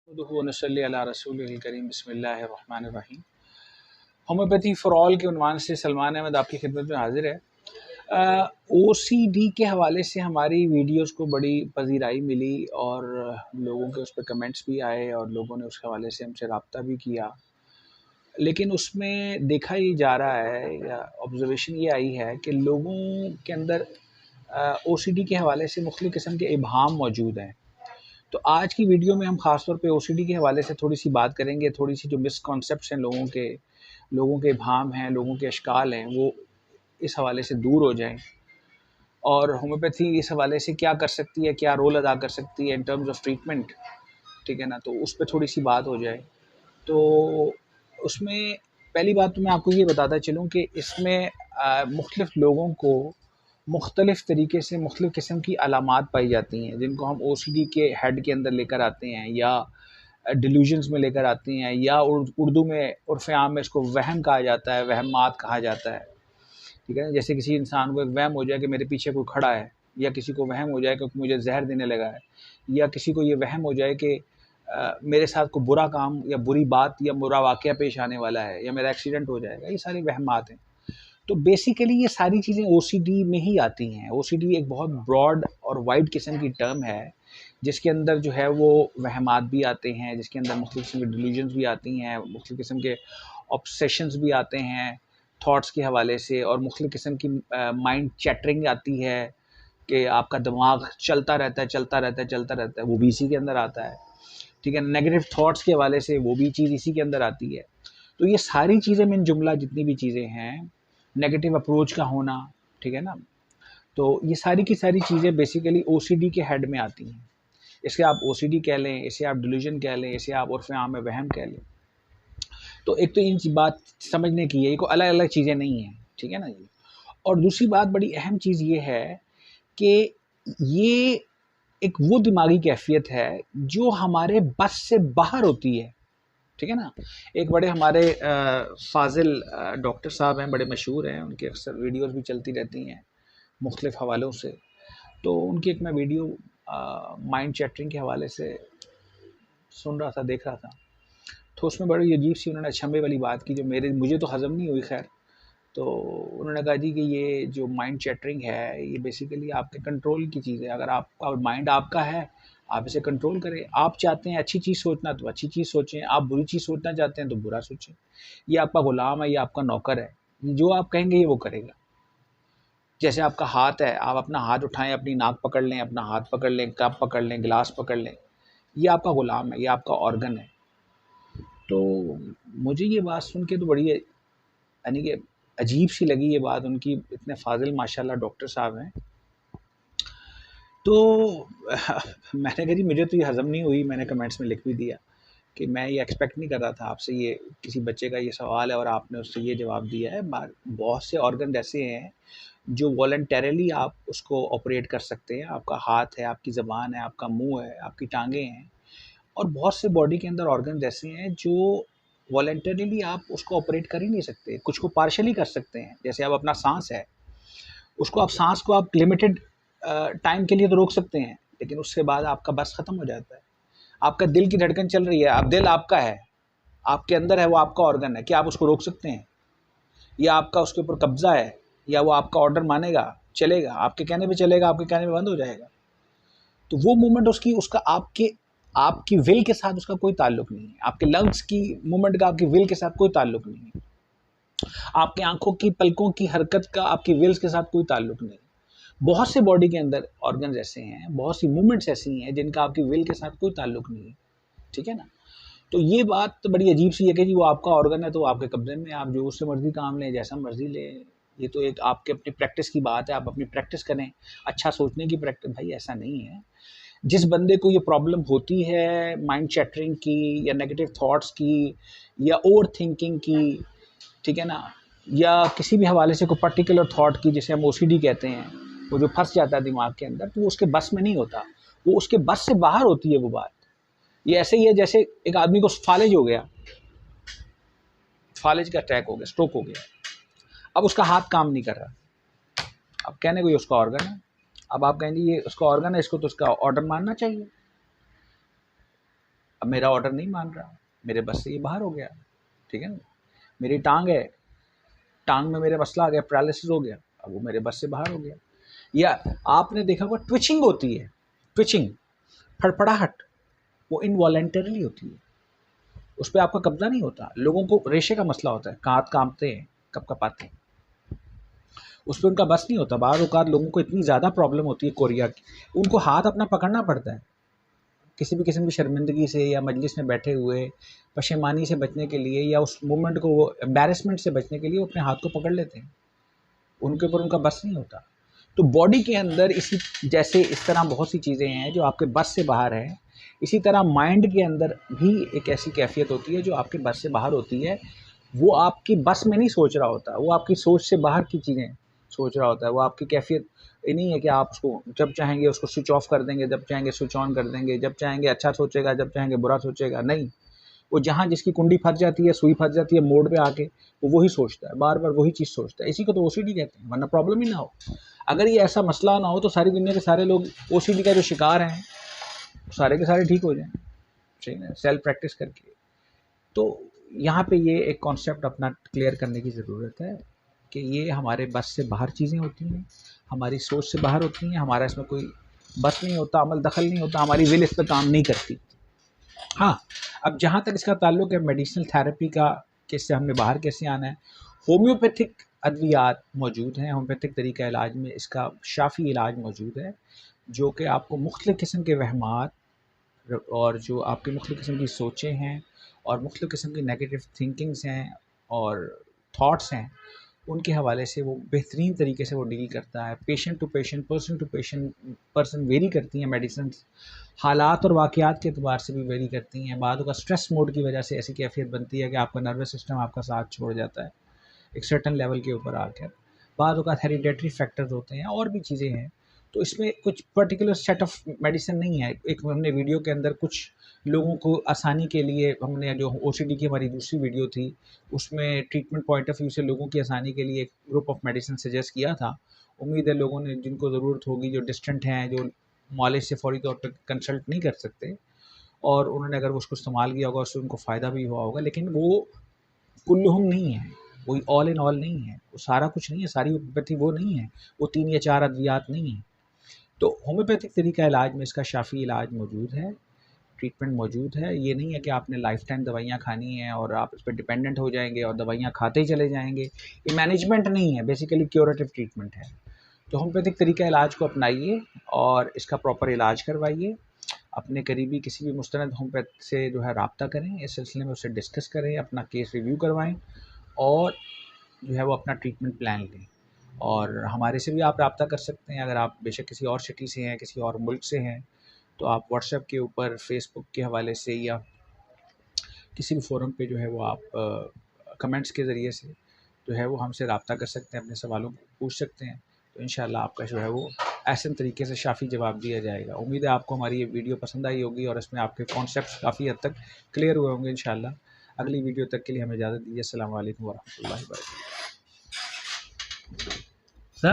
बिस्मिल्लाहिर्रहमानिर्रहीम। Homeopathy for all के उन्वान से सलमान अहमद आपकी खिदमत में हाजिर है। OCD के हवाले से हमारी वीडियोस को बड़ी पजीराई मिली और लोगों के उस पर कमेंट्स भी आए और लोगों ने उसके हवाले से हमसे रब्ता भी किया। लेकिन उसमें देखा ये जा रहा है या ऑब्जर्वेशन ये आई है कि लोगों के अंदर OCD के हवाले से मुख्तलिफ़ किस्म के इबाम मौजूद हैं। तो आज की वीडियो में हम ख़ास तौर पे OCD के हवाले से थोड़ी सी बात करेंगे, थोड़ी सी जो मिसकॉन्सेप्ट्स हैं लोगों के इबाम हैं, लोगों के अशकाल हैं, वो इस हवाले से दूर हो जाएं और होम्योपैथी इस हवाले से क्या कर सकती है, क्या रोल अदा कर सकती है इन टर्म्स ऑफ ट्रीटमेंट, ठीक है ना। तो उस पर थोड़ी सी बात हो जाए। तो उसमें पहली बात तो मैं आपको ये बताता चलूँ कि इसमें मुख्तलिफ़ लोगों को मुख्तलिफ़ तरीके से मुख्तलिफ़ किस्म की अलामात पाई जाती हैं, जिनको हम OCD के हेड के अंदर लेकर आते हैं या डिल्यूजन्स में लेकर आते हैं, या उर्दू में उर्फ़ आम में इसको वहम कहा जाता है, वहमात कहा जाता है, ठीक है ना। जैसे किसी इंसान को एक वहम हो जाए कि मेरे पीछे कोई खड़ा है, या किसी को वहम हो जाए कि मुझे जहर देने लगा है, या किसी को ये वहम हो जाए कि मेरे साथ कोई बुरा काम या बुरी बात या बुरा वाक़या पेश आने वाला है, या मेरा एक्सीडेंट हो जाएगा। ये सारी वहमात हैं। तो बेसिकली ये सारी चीज़ें OCD में ही आती हैं। OCD एक बहुत ब्रॉड और वाइड किस्म की टर्म है, जिसके अंदर जो है वो वहमात भी आते हैं, जिसके अंदर मुख्तलिफ़ किस्म की डिल्यूजन्स भी आती हैं, मुख्तलिफ़ किस्म के ऑब्सेशंस भी आते हैं थॉट्स के हवाले से, और मुख्तलिफ़ किस्म की माइंड चैटरिंग आती है कि आपका दिमाग चलता रहता है, चलता रहता है, चलता रहता है, वो भी इसी के अंदर आता है, ठीक है। नेगेटिव थॉट्स के हवाले से वो भी चीज़ इसी के अंदर आती है। तो ये सारी चीज़ें मिन जुमला जितनी भी चीज़ें हैं, नेगेटिव अप्रोच का होना, ठीक है ना, तो ये सारी की सारी चीज़ें बेसिकली OCD के हेड में आती हैं। इसे आप OCD कह लें, इसे आप डिल्यूजन कह लें, इसे आप उर्फ़ आम में वहम कह लें। तो एक तो इन बात समझने की है, ये कोई अलग अलग चीज़ें नहीं हैं, ठीक है ना जी। और दूसरी बात बड़ी अहम चीज़ ये है कि ये एक वो दिमागी कैफियत है जो हमारे बस से बाहर होती है, ठीक है ना। एक बड़े हमारे फाजिल डॉक्टर साहब हैं, बड़े मशहूर हैं, उनकी अक्सर वीडियोस भी चलती रहती हैं मुख्तलिफ़ हवालों से। तो उनकी एक मैं वीडियो माइंड चैटरिंग के हवाले से सुन रहा था, देख रहा था, तो उसमें बड़ी अजीब सी उन्होंने अचंभे वाली बात की जो मुझे तो हज़म नहीं हुई। खैर, तो उन्होंने कहा जी कि ये जो माइंड चैटरिंग है, ये बेसिकली आपके कंट्रोल की चीज़ है। अगर आपका माइंड आपका है, आप इसे कंट्रोल करें। आप चाहते हैं अच्छी चीज़ सोचना तो अच्छी चीज़ सोचें, आप बुरी चीज़ सोचना चाहते हैं तो बुरा सोचें। ये आपका ग़ुलाम है, ये आपका नौकर है, जो आप कहेंगे ये वो करेगा। जैसे आपका हाथ है, आप अपना हाथ उठाएं, अपनी नाक पकड़ लें, अपना हाथ पकड़ लें, कप पकड़ लें, गिलास पकड़ लें, ये आपका ग़ुलाम है, ये आपका ऑर्गन है। तो मुझे ये बात सुन के तो बड़ी यानी कि अजीब सी लगी ये बात उनकी। इतने फाजिल माशाल्लाह डॉक्टर साहब हैं। तो मैंने कहा जी मुझे तो ये हज़म नहीं हुई। मैंने कमेंट्स में लिख भी दिया कि मैं ये एक्सपेक्ट नहीं कर रहा था आपसे, ये किसी बच्चे का ये सवाल है और आपने उससे ये जवाब दिया है। बहुत से ऑर्गन ऐसे हैं जो वॉलंटरली आप उसको ऑपरेट कर सकते हैं। आपका हाथ है, आपकी ज़बान है, आपका मुँह है, आपकी टाँगें हैं, और बहुत से बॉडी के अंदर ऑर्गन ऐसे हैं जो वॉलंटरली आप उसको ऑपरेट कर ही नहीं सकते। कुछ को पार्शली कर सकते हैं। जैसे अब अपना सांस है, उसको आप सांस को आप लिमिटेड टाइम के लिए तो रोक सकते हैं, लेकिन उसके बाद आपका बस ख़त्म हो जाता है। आपका दिल की धड़कन चल रही है, अब दिल आपका है, आपके अंदर है, वो आपका ऑर्गन है, क्या आप उसको रोक सकते हैं? या आपका उसके ऊपर कब्जा है, या वो आपका ऑर्डर मानेगा, चलेगा, आपके कहने पे चलेगा, आपके कहने पे बंद हो जाएगा? तो वो मूवमेंट उसका आपकी विल के साथ उसका कोई ताल्लुक नहीं है। आपके लंग्स की मूवमेंट का आपकी विल के साथ कोई ताल्लुक नहीं है। आपकी आंखों की पलकों की हरकत का आपकी विल्स के साथ कोई ताल्लुक नहीं। बहुत से बॉडी के अंदर ऑर्गन्स ऐसे हैं, बहुत सी मूवमेंट्स ऐसी हैं जिनका आपकी विल के साथ कोई ताल्लुक नहीं है, ठीक है ना। तो ये बात तो बड़ी अजीब सी है कि जी वो आपका ऑर्गन है तो आपके कब्जे में, आप जो उससे मर्जी काम लें, जैसा मर्जी लें। ये तो एक आपके अपनी प्रैक्टिस की बात है, आप अपनी प्रैक्टिस करें, अच्छा सोचने की प्रैक्टिस। भाई ऐसा नहीं है। जिस बंदे को ये प्रॉब्लम होती है माइंड चैटरिंग की, या नेगेटिव थॉट्स की, या ओवर थिंकिंग की, ठीक है ना, या किसी भी हवाले से कोई पर्टिकुलर थॉट की, जिसे हम OCD कहते हैं, वो जो फंस जाता है दिमाग के अंदर, तो वो उसके बस में नहीं होता, वो उसके बस से बाहर होती है वो बात। ये ऐसे ही है जैसे एक आदमी को फालिज हो गया, फालिज का अटैक हो गया, स्ट्रोक हो गया, अब उसका हाथ काम नहीं कर रहा। अब कहने को ये उसका ऑर्गन है, अब आप कहेंगे ये उसका ऑर्गन है, इसको तो उसका ऑर्डर मानना चाहिए। अब मेरा ऑर्डर नहीं मान रहा, मेरे बस से ये बाहर हो गया, ठीक है ना। मेरी टांग है, टांग में मेरे मसला आ गया, पैरालिसिस हो गया, अब वो मेरे बस से बाहर हो गया। या आपने देखा होगा ट्विचिंग होती है, ट्विचिंग, फड़फड़ाहट, वो इनवॉलेंटरली होती है, उस पर आपका कब्जा नहीं होता। लोगों को रेशे का मसला होता है, हाथ कांपते हैं, कपकपाते हैं, उस पर उनका बस नहीं होता। बार औक़ात लोगों को इतनी ज़्यादा प्रॉब्लम होती है कोरिया की, उनको हाथ अपना पकड़ना पड़ता है किसी भी किस्म की शर्मिंदगी से, या मजलिस में बैठे हुए पशेमानी से बचने के लिए, या उस मोमेंट को, वो एम्बैरेसमेंट से बचने के लिए वो अपने हाथ को पकड़ लेते हैं, उनके ऊपर उनका बस नहीं होता। तो बॉडी के अंदर इसी जैसे इस तरह बहुत सी चीज़ें हैं जो आपके बस से बाहर हैं, इसी तरह माइंड के अंदर भी एक ऐसी कैफियत होती है जो आपके बस से बाहर होती है। वो आपकी बस में नहीं सोच रहा होता, वो आपकी सोच से बाहर की चीज़ें सोच रहा होता है। वो आपकी कैफियत ये नहीं है कि आप उसको जब चाहेंगे उसको स्विच ऑफ कर देंगे, जब चाहेंगे स्विच ऑन कर देंगे, जब चाहेंगे अच्छा सोचेगा, जब चाहेंगे बुरा सोचेगा, नहीं। वो जहाँ जिसकी कुंडी फंस जाती है, सुई फंस जाती है मोड़ पे आके, वो वही सोचता है, बार बार वही चीज़ सोचता है। इसी को तो ओसीडी कहते हैं, वरना प्रॉब्लम ही ना हो। अगर ये ऐसा मसला ना हो तो सारी दुनिया के सारे लोग ओसीडी का जो शिकार हैं सारे के सारे ठीक हो जाएं, ठीक है, सेल्फ प्रैक्टिस करके। तो यहाँ पे ये एक कॉन्सेप्ट अपना क्लियर करने की ज़रूरत है कि ये हमारे बस से बाहर चीज़ें होती हैं, हमारी सोच से बाहर होती हैं, हमारा इसमें कोई बस नहीं होता, अमल दखल नहीं होता, हमारी विल इस पर काम नहीं करती। हाँ, अब जहाँ तक इसका ताल्लुक है मेडिसिनल थेरेपी का, कि इससे हमने बाहर कैसे आना है, होम्योपैथिक अद्वियात मौजूद हैं। होम्योपैथिक तरीका इलाज में इसका शाफ़ी इलाज मौजूद है, जो कि आपको मुख्तलिफ़ किस्म के वहमात और जो आपकी मुख्तलिफ़ किस्म की सोचें हैं और मुख्तलिफ़ किस्म की नेगेटिव थिंकिंग्स हैं और थॉट्स हैं, उनके हवाले से वो बेहतरीन तरीके से वो डील करता है। Patient to patient, person vary करती हैं मेडिसिन्स, हालात और वाक़यात के एतबार से भी वेरी करती हैं। बाद का स्ट्रेस मोड की वजह से ऐसी कैफियत बनती है कि आपका नर्वस सिस्टम आपका साथ छोड़ जाता है एक सर्टन लेवल के ऊपर आकर। बाद का हेरिडेटरी फैक्टर्स होते हैं और भी चीज़ें हैं। तो इसमें कुछ पर्टिकुलर सेट ऑफ मेडिसिन नहीं है। एक हमने वीडियो के अंदर कुछ लोगों को आसानी के लिए, हमने जो ओसीडी की हमारी दूसरी वीडियो थी उसमें ट्रीटमेंट पॉइंट ऑफ व्यू से लोगों की आसानी के लिए एक ग्रुप ऑफ मेडिसिन सजेस्ट किया था। उम्मीद है लोगों ने, जिनको ज़रूरत होगी, जो डिस्टेंट हैं, जो मॉलेज से फौरी तौर पर कंसल्ट नहीं कर सकते, और उन्होंने अगर उसको इस्तेमाल किया होगा उससे उनको फ़ायदा भी हुआ होगा। लेकिन वो कुल्लुहुम नहीं है, वो ऑल इन ऑल नहीं है, वो सारा कुछ नहीं है, सारी होम्योपैथी वो नहीं है, वो 3 या 4 अद्वियात नहीं है। तो होम्योपैथिक तरीका इलाज में इसका शाफ़ी इलाज मौजूद है, ट्रीटमेंट मौजूद है। ये नहीं है कि आपने लाइफ टाइम दवाइयाँ खानी हैं और आप इस पर डिपेंडेंट हो जाएंगे और दवाइयाँ खाते ही चले जाएंगे। ये मैनेजमेंट नहीं है, बेसिकली क्यूरेटिव ट्रीटमेंट है। तो होम्योपैथिक तरीका इलाज को अपनाइए और इसका प्रॉपर इलाज करवाइए। अपने करीबी किसी भी मुस्तनद होम्योपैथ से जो है रब्ता करें, इस सिलसिले में उससे डिस्कस करें, अपना केस रिव्यू करवाएं और जो है वो अपना ट्रीटमेंट प्लान लें। और हमारे से भी आप रब्ता कर सकते हैं, अगर आप बेशक किसी और सिटी से हैं, किसी और मुल्क से हैं, तो आप व्हाट्सएप के ऊपर, फेसबुक के हवाले से, या किसी भी फोरम पे जो है वो आप कमेंट्स के ज़रिए से जो है वो हमसे रब्ता कर सकते हैं, अपने सवालों को पूछ सकते हैं। तो इंशाल्लाह आपका जो है वो ऐसे तरीके से शाफ़ी जवाब दिया जाएगा। उम्मीद है आपको हमारी ये वीडियो पसंद आई होगी और इसमें आपके कॉन्सेप्ट्स काफ़ी हद तक क्लियर हुए होंगे इंशाल्लाह। अगली वीडियो तक के लिए हमें इजाज़त दीजिए। अस्सलाम वालेकुम व रहमतुल्लाहि व बरकातहू।